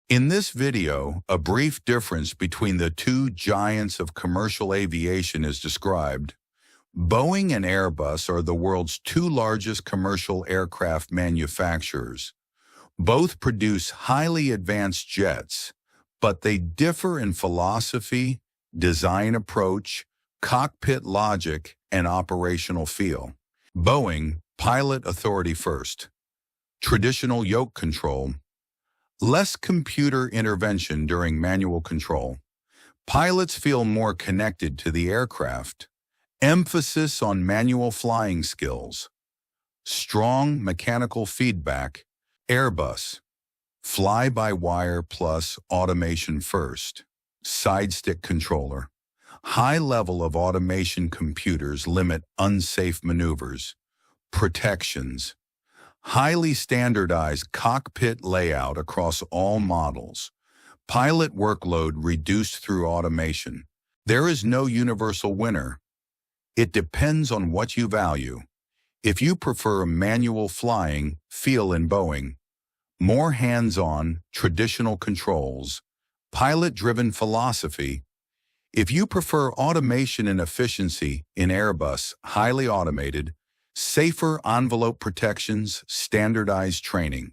In this video, a brief difference between the two giants of commercial aviation is described. Boeing and Airbus are the world's two largest commercial aircraft manufacturers. Both produce highly advanced jets, but they differ in philosophy, design approach, cockpit logic, and operational feel. Boeing, pilot authority first. Traditional yoke control. Less computer intervention during manual control. Pilots feel more connected to the aircraft. Emphasis on manual flying skills. Strong mechanical feedback. Airbus. Fly-by-wire plus automation first. Side stick controller. High level of automation computers limit unsafe maneuvers. Protections. Highly standardized cockpit layout across all models. Pilot workload reduced through automation. There is no universal winner. It depends on what you value. If you prefer manual flying, feel in Boeing. More hands-on, traditional controls. Pilot-driven philosophy. If you prefer automation and efficiency, in Airbus, highly automated. Safer envelope protections, standardized training.